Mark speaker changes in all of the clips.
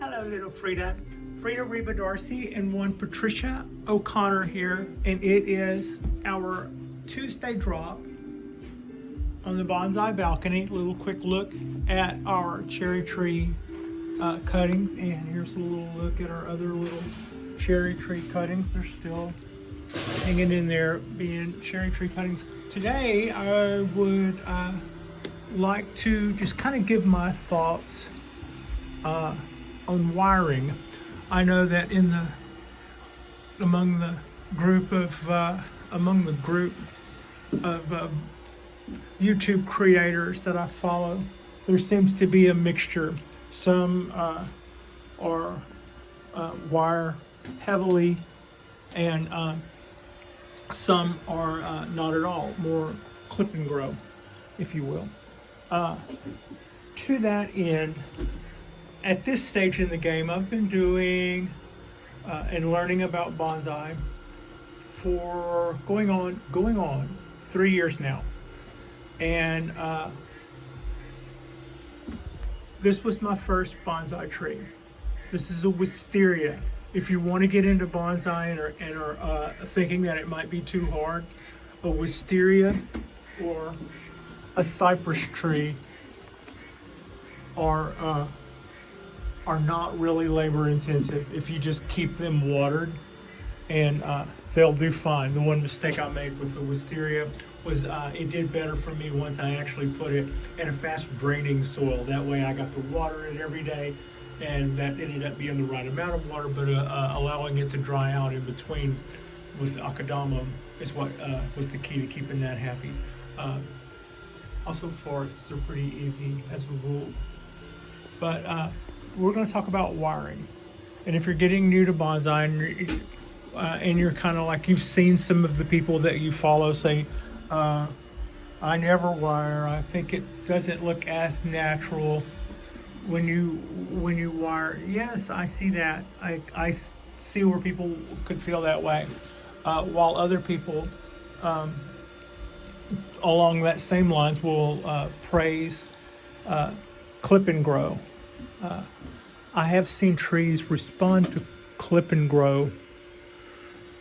Speaker 1: Hello, little Frida. Frida Reba Darcy and one Patricia O'Connor here, and it is our Tuesday drop on the Bonsai Balcony. A little quick look at our cherry tree cuttings, and here's a little look at our other little cherry tree cuttings. They're still hanging in there, being cherry tree cuttings. Today, I would like to just kind of give my thoughts on wiring. I know that among the group of YouTube creators that I follow, there seems to be a mixture. Some are wire heavily, and some are not at all, more clip and grow, if you will. To that end, at this stage in the game, I've been doing and learning about bonsai for going on 3 years now, and this was my first bonsai tree. This is a Wisteria. If you want to get into bonsai and are thinking that it might be too hard, a Wisteria or a Cypress tree are not really labor intensive if you just keep them watered, and they'll do fine. The one mistake I made with the Wisteria was it did better for me once I actually put it in a fast draining soil. That way I got to water it every day, and that ended up being the right amount of water, but allowing it to dry out in between with the akadama is what was the key to keeping that happy. Also forests are pretty easy as a rule. But we're going to talk about wiring. And if you're getting new to bonsai and you're kind of like, you've seen some of the people that you follow say, I never wire, I think it doesn't look as natural when you wire. Yes, I see that. I see where people could feel that way. While other people along that same lines will praise clip and grow. I have seen trees respond to clip and grow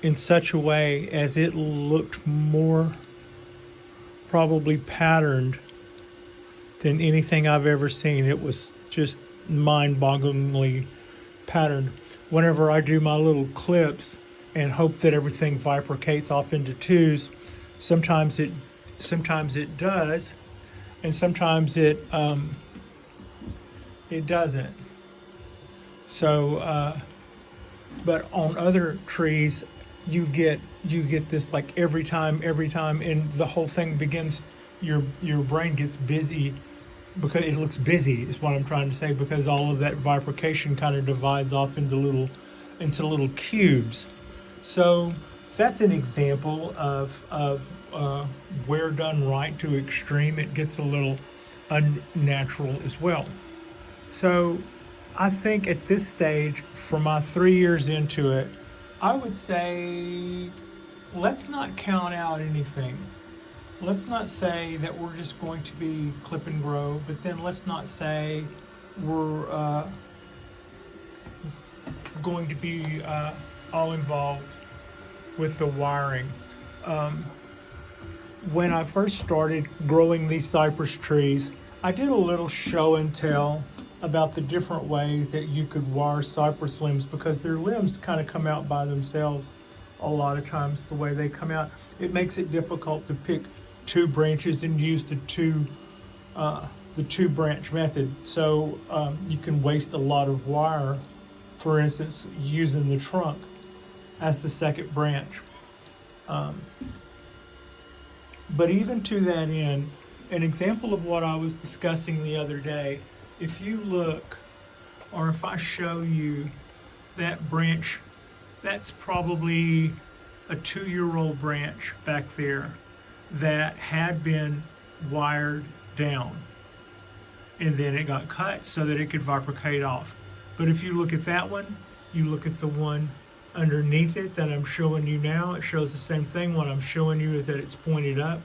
Speaker 1: in such a way as it looked more probably patterned than anything I've ever seen. It was just mind-bogglingly patterned. Whenever I do my little clips and hope that everything bifurcates off into twos, sometimes it does, and sometimes it doesn't. So, but on other trees, you get this like every time, and the whole thing begins. Your brain gets busy because it looks busy. Is what I'm trying to say, because all of that bifurcation kind of divides off into little cubes. So that's an example of where done right to extreme, it gets a little unnatural as well. So I think at this stage, for my 3 years into it, I would say let's not count out anything. Let's not say that we're just going to be clip and grow, but then let's not say we're going to be all involved with the wiring. When I first started growing these cypress trees, I did a little show and tell about the different ways that you could wire cypress limbs, because their limbs kind of come out by themselves a lot of times. The way they come out, it makes it difficult to pick two branches and use the two branch method. So you can waste a lot of wire, for instance, using the trunk as the second branch. But even to that end, an example of what I was discussing the other day, if you look, or if I show you that branch, that's probably a 2-year-old branch back there that had been wired down, and then it got cut so that it could bifurcate off. But if you look at that one, you look at the one underneath it that I'm showing you now, it shows the same thing. What I'm showing you is that it's pointed up.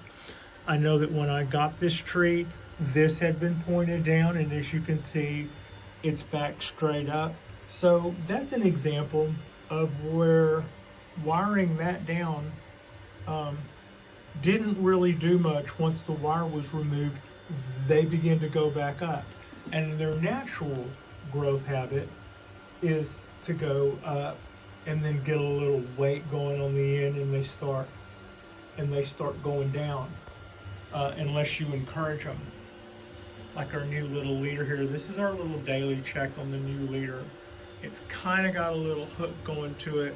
Speaker 1: I know that when I got this tree, this had been pointed down, and as you can see, it's back straight up. So that's an example of where wiring that down didn't really do much. Once the wire was removed, they begin to go back up. And their natural growth habit is to go up and then get a little weight going on the end, and they start going down unless you encourage them. Like our new little leader here. This is our little daily check on the new leader. It's kind of got a little hook going to it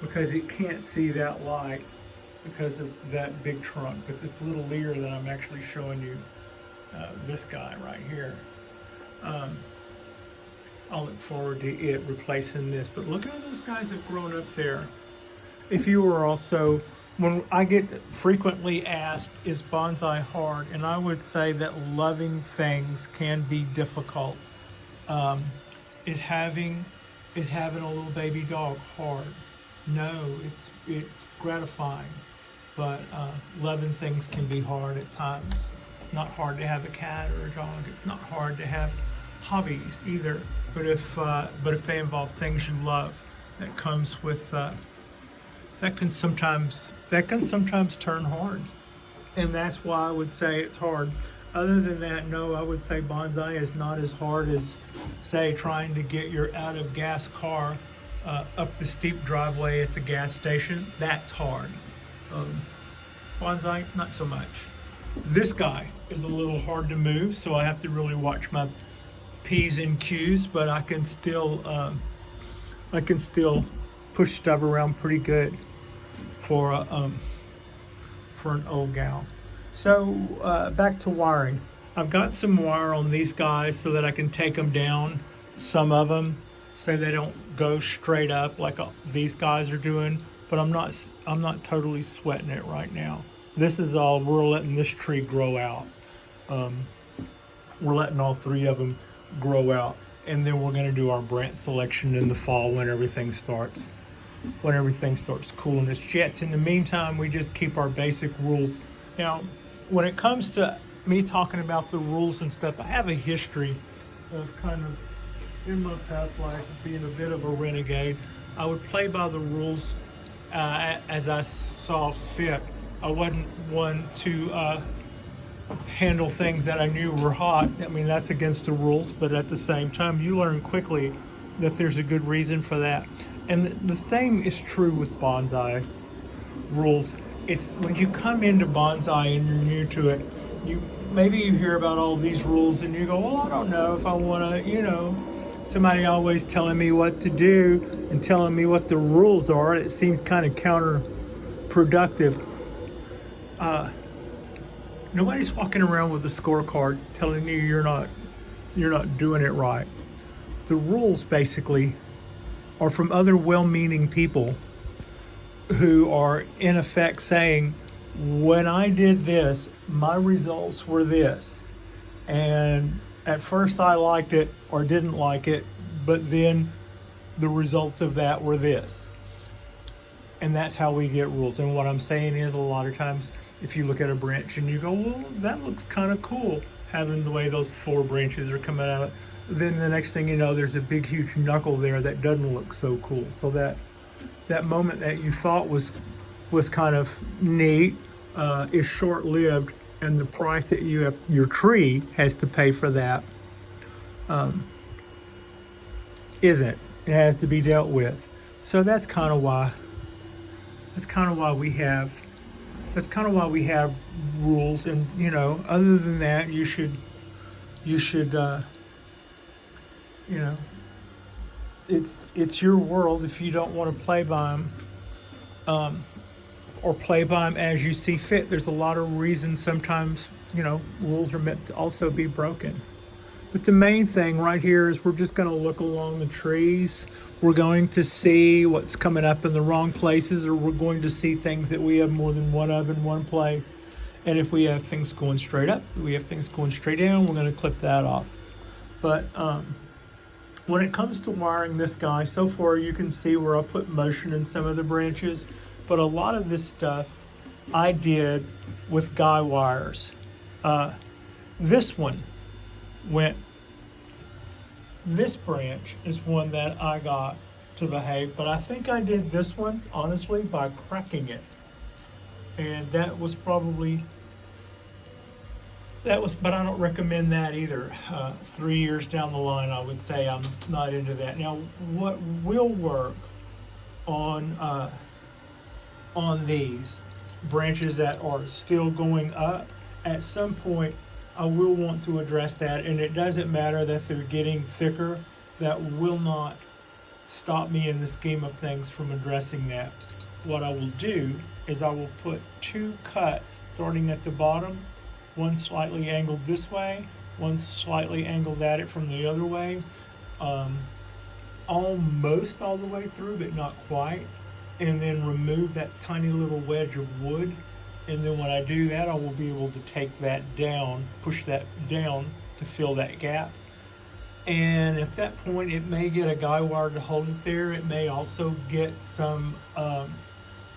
Speaker 1: because it can't see that light because of that big trunk. But this little leader that I'm actually showing you, this guy right here, I'll look forward to it replacing this. But look how those guys have grown up there. If you were also, when I get frequently asked, is bonsai hard? And I would say that loving things can be difficult. Is having a little baby dog hard? No, it's gratifying, but loving things can be hard at times. It's not hard to have a cat or a dog. It's not hard to have hobbies either. But if they involve things you love, that comes with that can sometimes turn hard, and that's why I would say it's hard. Other than that, no, I would say bonsai is not as hard as, say, trying to get your out of gas car up the steep driveway at the gas station. That's hard. Bonsai, not so much. This guy is a little hard to move, so I have to really watch my P's and Q's, but I can still push stuff around pretty good for an old gal. So back to wiring. I've got some wire on these guys so that I can take them down, some of them, so they don't go straight up like these guys are doing. But I'm not totally sweating it right now. This is all, we're letting this tree grow out. We're letting all three of them grow out, and then we're going to do our branch selection in the fall when everything starts cooling its jets. In the meantime, we just keep our basic rules. Now, when it comes to me talking about the rules and stuff, I have a history of kind of, in my past life, of being a bit of a renegade. I would play by the rules as I saw fit. I wasn't one to handle things that I knew were hot. I mean, that's against the rules, but at the same time, you learn quickly that there's a good reason for that. And the same is true with bonsai rules. It's when you come into bonsai and you're new to it, maybe you hear about all these rules and you go, well, I don't know if I want to, somebody always telling me what to do and telling me what the rules are. It seems kind of counterproductive. Nobody's walking around with a scorecard telling you you're not doing it right. The rules basically are from other well-meaning people who are in effect saying, when I did this, my results were this. And at first I liked it or didn't like it, but then the results of that were this. And that's how we get rules. And what I'm saying is, a lot of times, if you look at a branch and you go, well, that looks kind of cool, having the way those 4 branches are coming out of it, then the next thing you know, there's a big, huge knuckle there that doesn't look so cool. So that moment that you thought was kind of neat is short-lived, and the price that your tree has to pay for that isn't. It has to be dealt with. So that's kind of why we have rules. And other than that, you should it's your world. If you don't want to play by them, or play by them as you see fit, there's a lot of reasons. Sometimes rules are meant to also be broken. But the main thing right here is we're just going to look along the trees. We're going to see what's coming up in the wrong places, or we're going to see things that we have more than one of in one place. And if we have things going straight up, we have things going straight down, we're going to clip that off. But when it comes to wiring this guy, so far you can see where I put motion in some of the branches, but a lot of this stuff I did with guy wires. This one went This branch is one that I got to behave, but I think I did this one, honestly, by cracking it. And that was probably, but I don't recommend that either. 3 years down the line, I would say I'm not into that. Now, what will work on, these branches that are still going up, at some point, I will want to address that, and it doesn't matter that they're getting thicker. That will not stop me in the scheme of things from addressing that. What I will do is I will put 2 cuts starting at the bottom, one slightly angled this way, one slightly angled at it from the other way, almost all the way through, but not quite, and then remove that tiny little wedge of wood. And then when I do that, I will be able to take that down, push that down to fill that gap. And at that point, it may get a guy wire to hold it there. It may also get some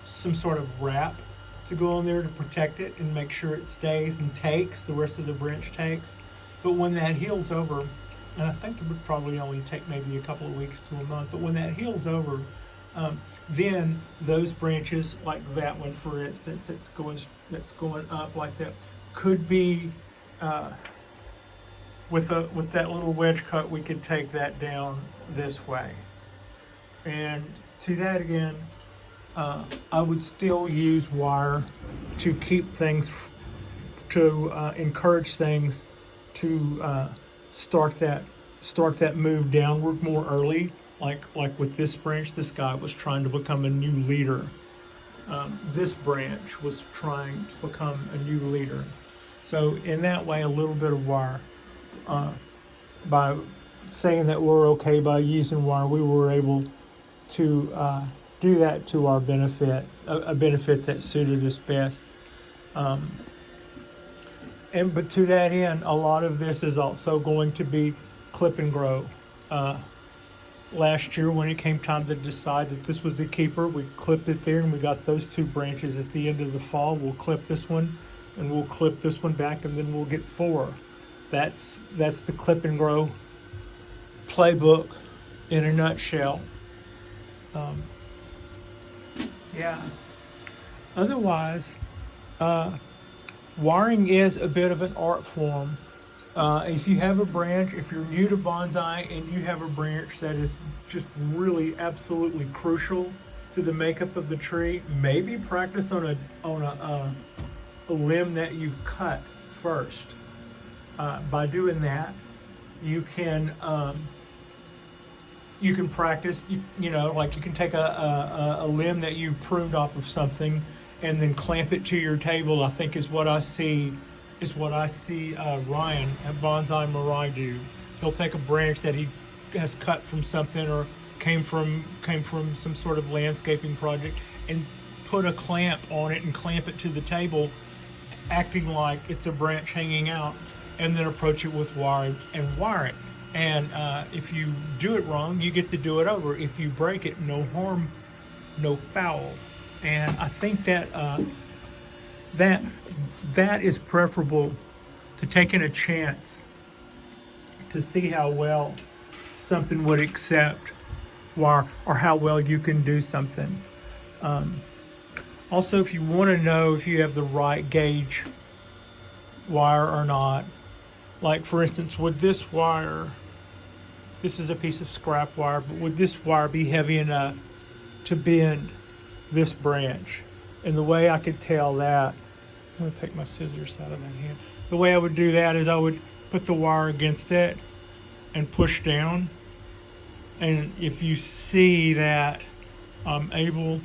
Speaker 1: sort of wrap to go on there to protect it and make sure it stays and takes, the rest of the branch takes. But when that heals over, and I think it would probably only take maybe a couple of weeks to a month, but when that heals over, then those branches, like that one for instance, that's going up like that, could be with that little wedge cut, we could take that down this way. And to that again, I would still use wire to keep things, to encourage things to start that move downward more early. Like with this branch, this guy was trying to become a new leader. This branch was trying to become a new leader. So in that way, a little bit of wire, by saying that we're okay by using wire, we were able to do that to our benefit, a benefit that suited us best. But to that end, a lot of this is also going to be clip and grow. Last year, when it came time to decide that this was the keeper, we clipped it there, and we got those 2 branches at the end of the fall. We'll clip this one, and we'll clip this one back, and then we'll get 4. That's the clip and grow playbook in a nutshell. Yeah. Otherwise, wiring is a bit of an art form. If you have a branch, if you're new to bonsai and you have a branch that is just really absolutely crucial to the makeup of the tree, maybe practice on a limb that you've cut first. By doing that, you can practice. Like you can take a limb that you pruned off of something and then clamp it to your table. I think is what I see Ryan at Bonsai Mirai do. He'll take a branch that he has cut from something or came from some sort of landscaping project and put a clamp on it and clamp it to the table, acting like it's a branch hanging out, and then approach it with wire and wire it. And if you do it wrong, you get to do it over. If you break it, no harm, no foul. And I think that that is preferable to taking a chance to see how well something would accept wire or how well you can do something. Also, if you want to know if you have the right gauge wire or not, like for instance, would this wire, this is a piece of scrap wire, but would this wire be heavy enough to bend this branch? And the way I could tell that, I'm going to take my scissors out of my hand. The way I would do that is I would put the wire against it and push down. And if you see that I'm able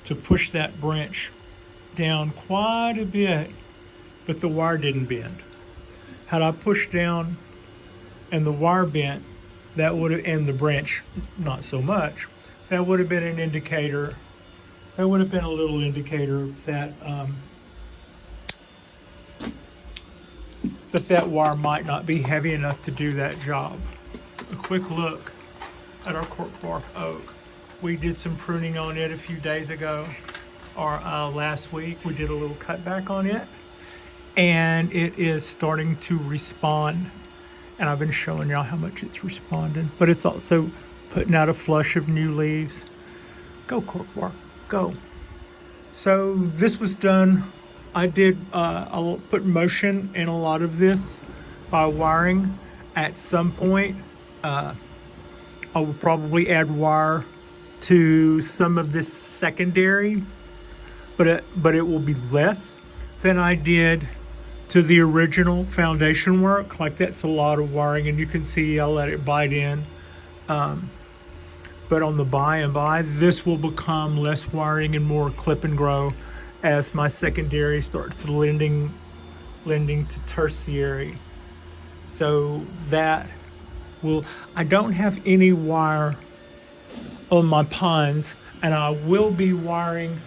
Speaker 1: to push that branch down quite a bit, but the wire didn't bend. Had I pushed down and the wire bent, that would have, and the branch not so much, that would have been an indicator. That would have been a little indicator that that wire might not be heavy enough to do that job. A quick look at our cork bark oak. We did some pruning on it a few days ago, or last week. We did a little cutback on it, and it is starting to respond. and I've been showing y'all how much it's responding, but it's also putting out a flush of new leaves. Go corkbark, go. So this was done. I'll put motion in a lot of this by wiring. At some point, I will probably add wire to some of this secondary, but it will be less than I did to the original foundation work. Like, that's a lot of wiring, and you can see I let it bite in. But on the by and by, this will become less wiring and more clip and grow as my secondary starts lending to tertiary. So that will, I don't have any wire on my pines, and I will be wiring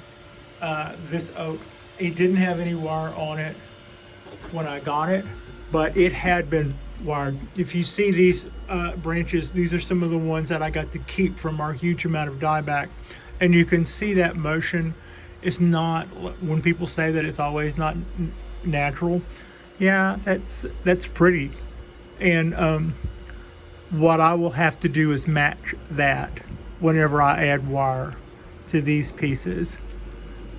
Speaker 1: this oak. It didn't have any wire on it when I got it, but it had been wired. If you see these branches, these are some of the ones that I got to keep from our huge amount of dieback, and you can see that motion. It's not, when people say that it's always not natural, yeah, that's pretty. And what I will have to do is match that whenever I add wire to these pieces.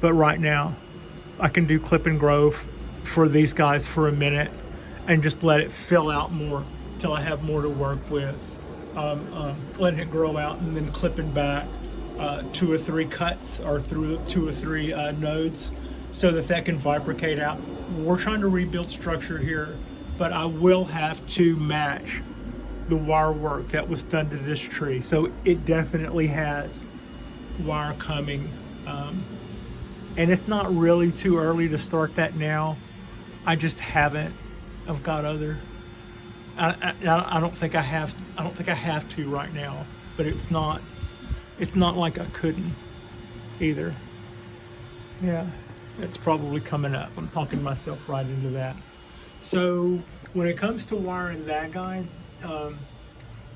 Speaker 1: But right now, I can do clip and grow for these guys for a minute and just let it fill out more till I have more to work with. Letting it grow out and then clipping back 2 or 3 cuts or through 2 or 3 nodes so that can vibricate out. We're trying to rebuild structure here, but I will have to match the wire work that was done to this tree. So it definitely has wire coming. And it's not really too early to start that now. I just haven't. I've got other. I don't think I have. I don't think I have to right now. But it's not. It's not like I couldn't either. Yeah, it's probably coming up. I'm talking myself right into that. So when it comes to wiring that guy,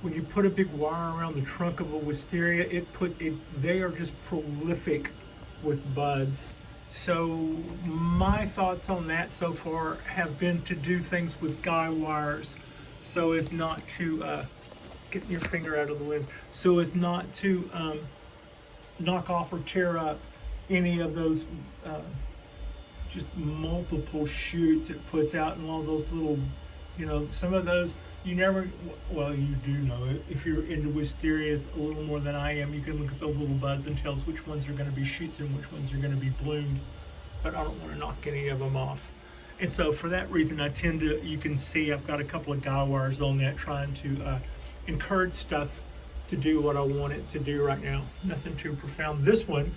Speaker 1: when you put a big wire around the trunk of a wisteria, they are just prolific with buds. So my thoughts on that so far have been to do things with guy wires so as not to get your finger out of the wind, so as not to knock off or tear up any of those just multiple shoots it puts out, and all those little, some of those you never, well, you do know it. If you're into wisteria a little more than I am, you can look at those little buds and tell us which ones are going to be shoots and which ones are going to be blooms. But I don't want to knock any of them off. And so for that reason, I tend to, you can see I've got a couple of guy wires on that trying to encourage stuff to do what I want it to do right now. Nothing too profound. This one,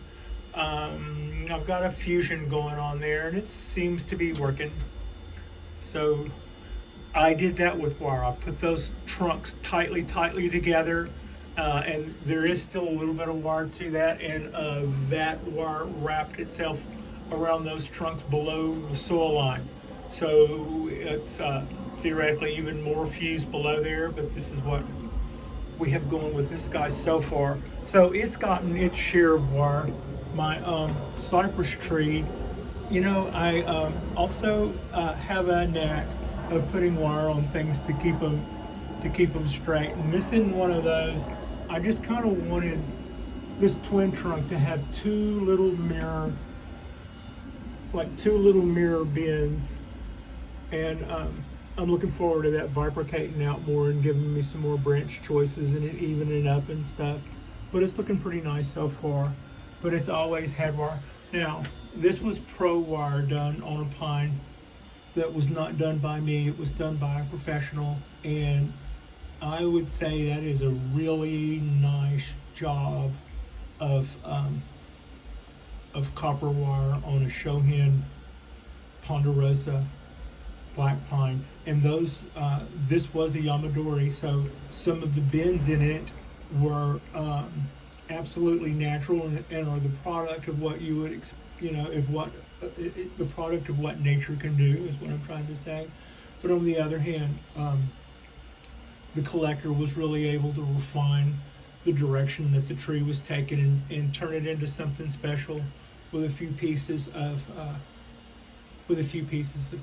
Speaker 1: I've got a fusion going on there, and it seems to be working. So I did that with wire. I put those trunks tightly together, and there is still a little bit of wire to that, and that wire wrapped itself around those trunks below the soil line. So it's theoretically even more fused below there, but this is what we have going with this guy so far. So it's gotten its share of wire. My cypress tree, I also have a knack of putting wire on things to keep them straight. And this isn't one of those. I just kind of wanted this twin trunk to have two little mirror bends, and I'm looking forward to that vibricating out more and giving me some more branch choices and it evening up and stuff. But it's looking pretty nice so far. But it's always had wire. Now, this was pro wire done on a pine that was not done by me. It was done by a professional, and I would say that is a really nice job of copper wire on a Shohin ponderosa black pine. And those this was a Yamadori, so some of the bends in it were absolutely natural and are the product of what you would the product of what nature can do, is what I'm trying to say. But on the other hand, the collector was really able to refine the direction that the tree was taken and turn it into something special with a few pieces of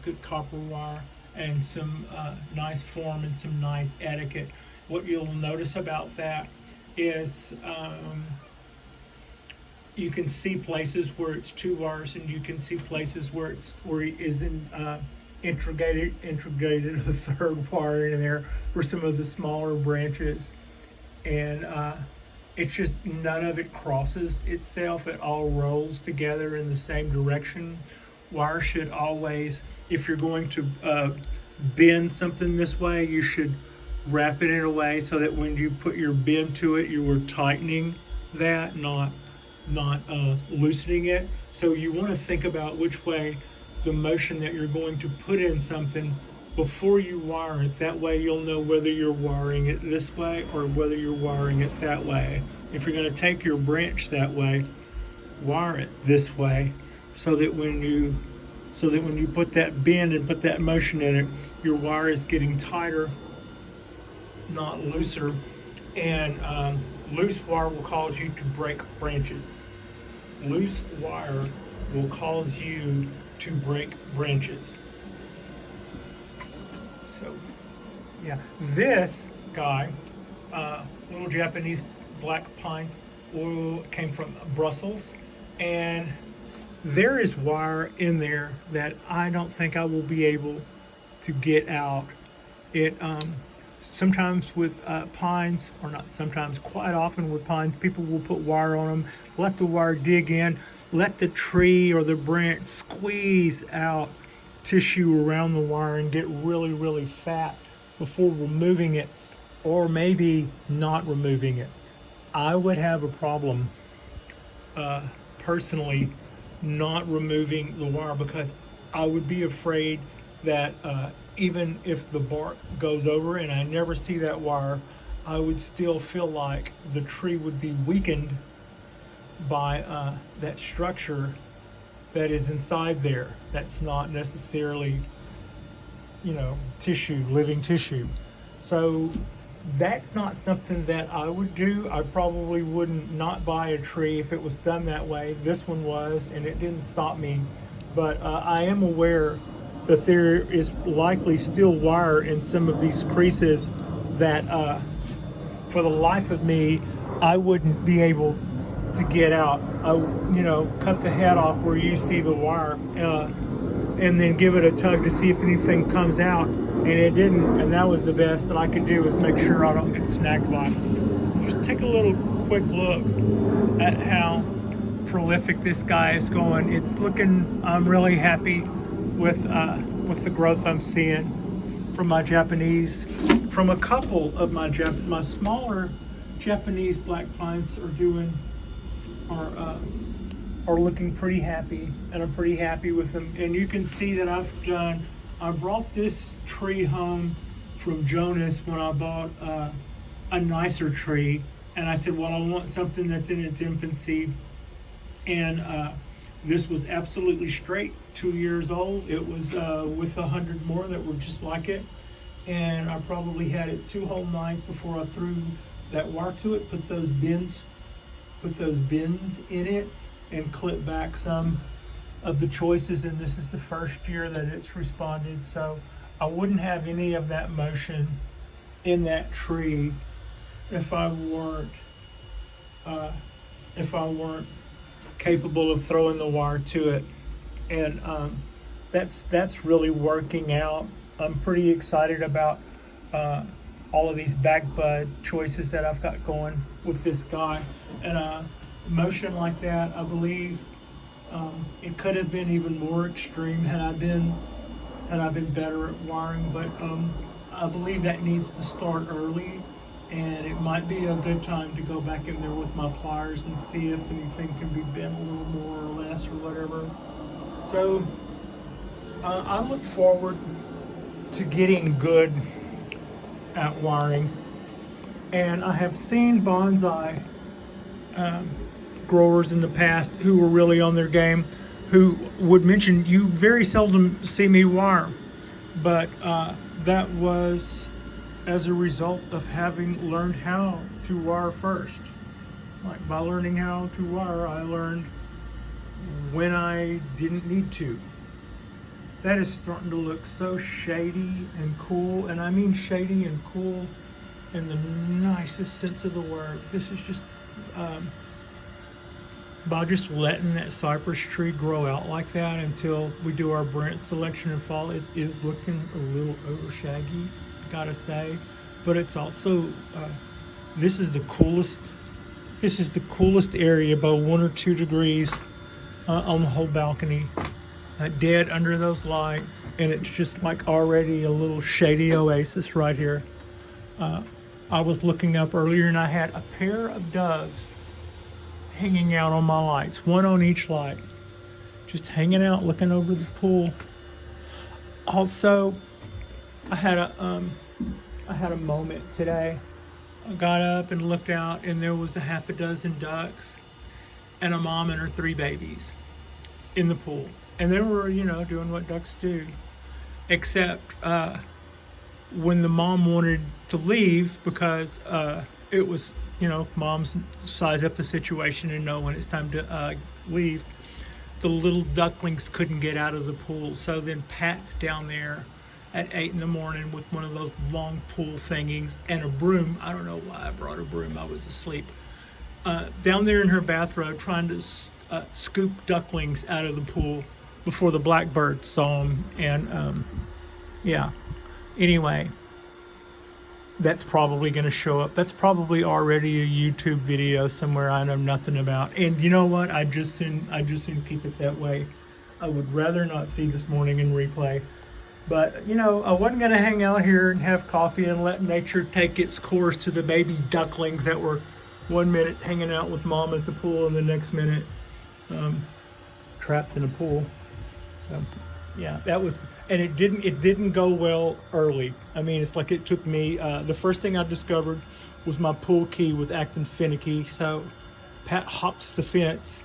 Speaker 1: good copper wire. and some nice form and some nice etiquette. What you'll notice about that is you can see places where it's 2 wires, and you can see places where it isn't integrated a third wire in there for some of the smaller branches, and it's just none of it crosses itself. It all rolls together in the same direction. Wire should always, if you're going to bend something this way, you should wrap it in a way so that when you put your bend to it, you are tightening that, not loosening it. So you want to think about which way the motion that you're going to put in something before you wire it. That way you'll know whether you're wiring it this way or whether you're wiring it that way. If you're going to take your branch that way, wire it this way so that when you put that bend and put that motion in it, your wire is getting tighter, not looser. And loose wire will cause you to break branches. Loose wire will cause you to break branches. So, yeah, this guy, little Japanese black pine, came from Brussels, and there is wire in there that I don't think I will be able to get out. It sometimes with pines, or not sometimes, quite often with pines, people will put wire on them, let the wire dig in, let the tree or the branch squeeze out tissue around the wire and get really, really fat before removing it, or maybe not removing it. I would have a problem personally not removing the wire, because I would be afraid that even if the bark goes over and I never see that wire, I would still feel like the tree would be weakened by that structure that is inside there. That's not necessarily, tissue, living tissue. So that's not something that I would do. I probably wouldn't not buy a tree if it was done that way. This one was, and it didn't stop me. But I am aware that there is likely still wire in some of these creases that for the life of me, I wouldn't be able to get out. I, cut the head off where you see the wire and then give it a tug to see if anything comes out, and it didn't, and that was the best that I could do, is make sure I don't get snagged by it. Just take a little quick look at how prolific this guy is going. It's looking, I'm really happy with the growth I'm seeing from my Japanese, from a couple of my smaller Japanese black pines are looking pretty happy, and I'm pretty happy with them. And you can see that I brought this tree home from Jonas when I bought a nicer tree, and I said, well, I want something that's in its infancy, and this was absolutely straight, 2 years old. It was with 100 more that were just like it, and I probably had it 2 whole nights before I threw that wire to it, put those bends in it, and clip back some of the choices. And this is the first year that it's responded, so I wouldn't have any of that motion in that tree if I weren't capable of throwing the wire to it. And that's really working out. I'm pretty excited about all of these back bud choices that I've got going with this guy. And motion like that, I believe it could have been even more extreme had I been better at wiring, but I believe that needs to start early, and it might be a good time to go back in there with my pliers and see if anything can be bent a little more or less or whatever. So I look forward to getting good at wiring, and I have seen bonsai growers in the past who were really on their game, who would mention, you very seldom see me wire, but that was as a result of having learned how to wire first. Like, by learning how to wire, I learned when I didn't need to. That is starting to look so shady and cool, and I mean shady and cool in the nicest sense of the word. This is just by just letting that cypress tree grow out like that until we do our branch selection in fall. It is looking a little over shaggy, gotta say, but it's also this is the coolest. This is the coolest area, about 1 or 2 degrees on the whole balcony, dead under those lights, and it's just like already a little shady oasis right here. I was looking up earlier and I had a pair of doves hanging out on my lights, one on each light, just hanging out looking over the pool. Also, I had a moment today. I got up and looked out and there was a half a dozen ducks and a mom and her 3 babies in the pool. And they were, doing what ducks do. Except when the mom wanted to leave because it was, moms size up the situation and know when it's time to leave, the little ducklings couldn't get out of the pool. So then Pat's down there at 8 in the morning with one of those long pool thingies and a broom. I don't know why I brought a broom, I was asleep. Down there in her bathrobe trying to scoop ducklings out of the pool before the blackbirds saw them. And yeah, anyway, that's probably going to show up. That's probably already a YouTube video somewhere I know nothing about. And you know what? I just didn't keep it that way. I would rather not see this morning in replay. But, I wasn't going to hang out here and have coffee and let nature take its course to the baby ducklings that were 1 minute hanging out with mom at the pool and the next minute trapped in a pool. So, yeah, that was, and it didn't go well early. I mean, it's like it took me, the first thing I discovered was my pool key was acting finicky. So Pat hops the fence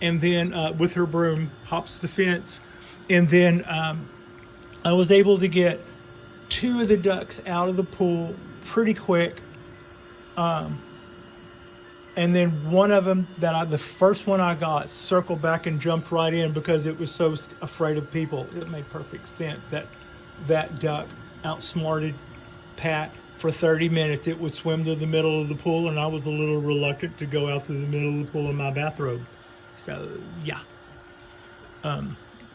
Speaker 1: and then with her broom hops the fence. And then I was able to get 2 of the ducks out of the pool pretty quick. And then one of them the first one I got circled back and jumped right in because it was so afraid of people. It made perfect sense that duck outsmarted Pat for 30 minutes. It would swim to the middle of the pool and I was a little reluctant to go out through the middle of the pool in my bathrobe. So yeah.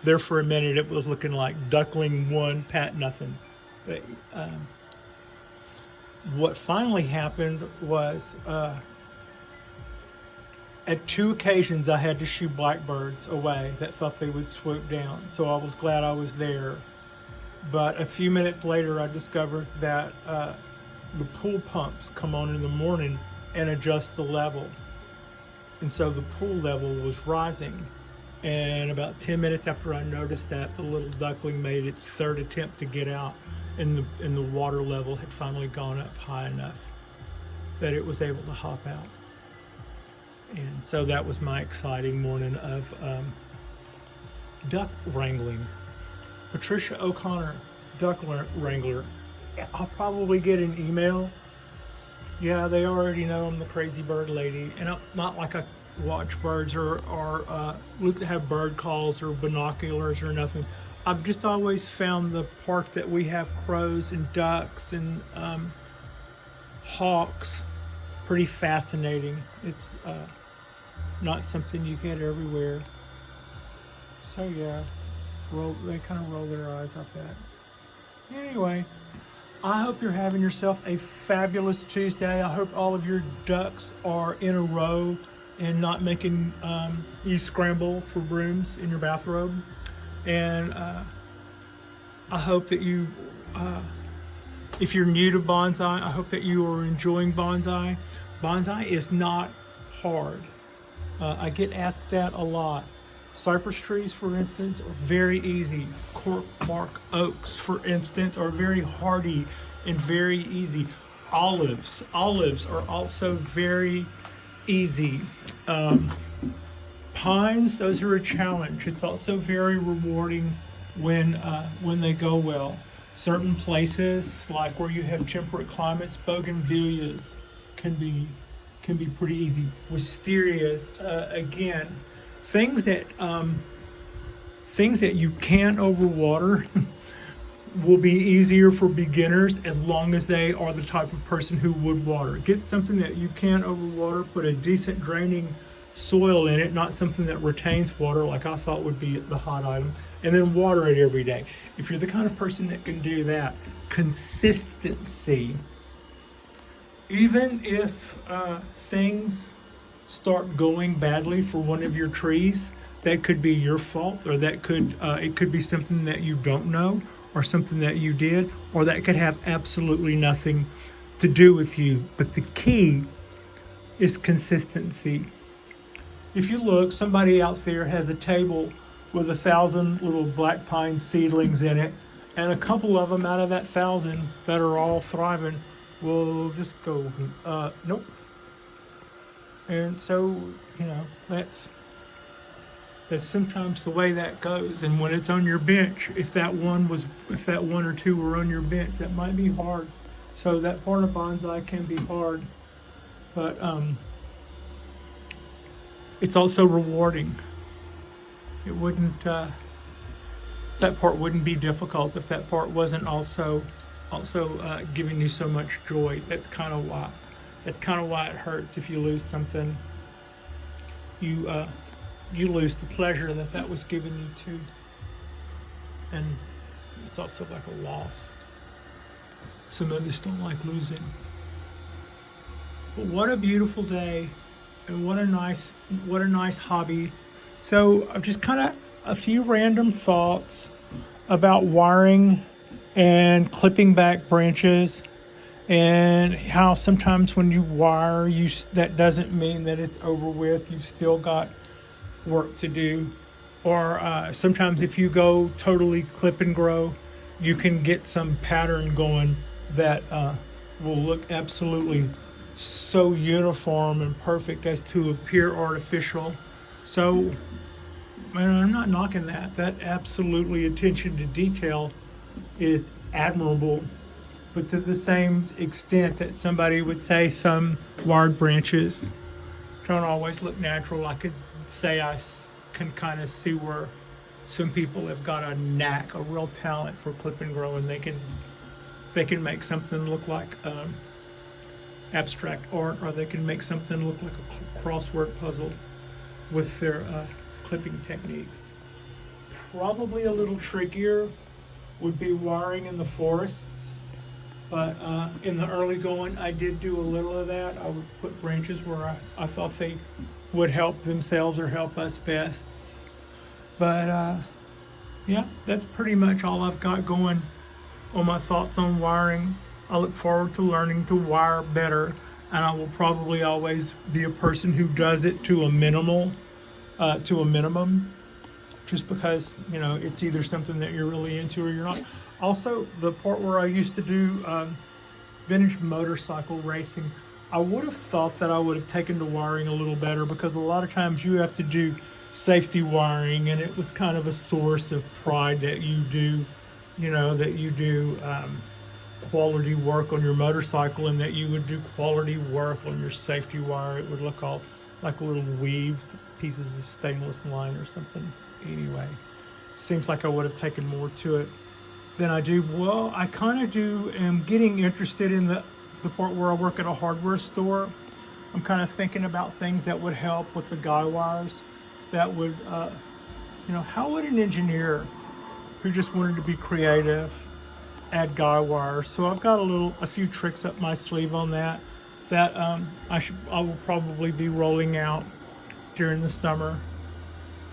Speaker 1: There for a minute it was looking like duckling 1, Pat nothing. But what finally happened was at 2 occasions I had to shoo blackbirds away that thought they would swoop down. So I was glad I was there. But a few minutes later I discovered that the pool pumps come on in the morning and adjust the level. And so the pool level was rising. And about 10 minutes after I noticed that, the little duckling made its 3rd attempt to get out, and the water level had finally gone up high enough that it was able to hop out. And so that was my exciting morning of duck wrangling. Patricia O'Connor, duck wrangler. I'll probably get an email. Yeah, they already know I'm the crazy bird lady, and I'm not like I watch birds or have bird calls or binoculars or nothing. I've just always found the park that we have crows and ducks and hawks pretty fascinating. It's not something you get everywhere. So yeah, they kind of roll their eyes up at. Anyway, I hope you're having yourself a fabulous Tuesday. I hope all of your ducks are in a row and not making you scramble for brooms in your bathrobe. And I hope that you, if you're new to bonsai, I hope that you are enjoying bonsai. Bonsai is not hard. I get asked that a lot. Cypress trees, for instance, are very easy. Cork bark oaks, for instance, are very hardy and very easy. Olives are also very easy. Pines, those are a challenge. It's also very rewarding when they go well. Certain places, like where you have temperate climates, bougainvilleas can be pretty easy. Wisterias, again, things that things that you can't overwater will be easier for beginners as long as they are the type of person who would water. Get something that you can't overwater, put a decent draining soil in it, not something that retains water like I thought would be the hot item, and then water it every day. If you're the kind of person that can do that, consistency, even if things start going badly for one of your trees, that could be your fault, or that could it could be something that you don't know, or something that you did, or that could have absolutely nothing to do with you. But the key is consistency. If you look, somebody out there has a table with 1,000 little black pine seedlings in it, and a couple of them out of that 1,000 that are all thriving will just go, nope. And so, that's sometimes the way that goes. And when it's on your bench, if that one or two were on your bench, that might be hard. So that part of bonsai can be hard, but it's also rewarding. It wouldn't, that part wouldn't be difficult if that part wasn't also giving you so much joy. That's kind of why it hurts if you lose something. You lose the pleasure that was given you too, and it's also like a loss. Some of us don't like losing. But what a beautiful day, and what a nice hobby. So just kind of a few random thoughts about wiring and clipping back branches, and how sometimes when you wire, that doesn't mean that it's over with. You've still got work to do. Or sometimes if you go totally clip and grow, you can get some pattern going that will look absolutely so uniform and perfect as to appear artificial. So, I'm not knocking that. That absolutely attention to detail is admirable. But to the same extent that somebody would say some wired branches don't always look natural, I could say I can kind of see where some people have got a knack, a real talent for clip and grow, and they can make something look like abstract art, or they can make something look like a crossword puzzle with their clipping techniques. Probably a little trickier would be wiring in the forests, but in the early going, I did do a little of that. I would put branches where I thought they would help themselves or help us best. But yeah, that's pretty much all I've got going on my thoughts on wiring. I look forward to learning to wire better, and I will probably always be a person who does it to a minimum, just because it's either something that you're really into or you're not. Also, the part where I used to do vintage motorcycle racing, I would have thought that I would have taken to wiring a little better, because a lot of times you have to do safety wiring, and it was kind of a source of pride that you do, quality work on your motorcycle, and that you would do quality work on your safety wire. It would look all like little weaved pieces of stainless line or something. Anyway, seems like I would have taken more to it than I do. Well, I kind of am getting interested in the part where I work at a hardware store. I'm kind of thinking about things that would help with the guy wires. That would, how would an engineer who just wanted to be creative add guy wires? So I've got a few tricks up my sleeve on that I will probably be rolling out during the summer.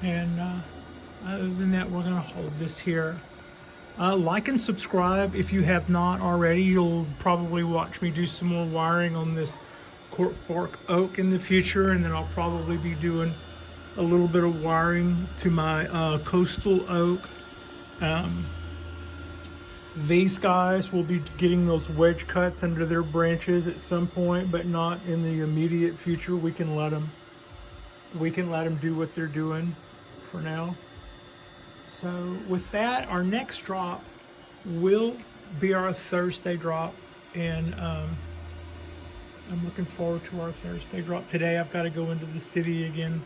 Speaker 1: And other than that, we're going to hold this here. Like and subscribe if you have not already. You'll probably watch me do some more wiring on this cork fork oak in the future, and then I'll probably be doing a little bit of wiring to my coastal oak. These guys will be getting those wedge cuts under their branches at some point, but not in the immediate future. We can let them do what they're doing for now. So with that, our next drop will be our Thursday drop, and I'm looking forward to our Thursday drop. Today I've got to go into the city again.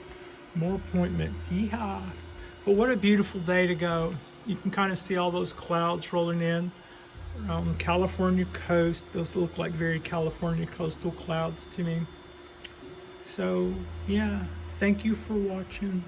Speaker 1: More appointments. Yeehaw! But what a beautiful day to go. You can kind of see all those clouds rolling in on the California coast. Those look like very California coastal clouds to me. So yeah, thank you for watching.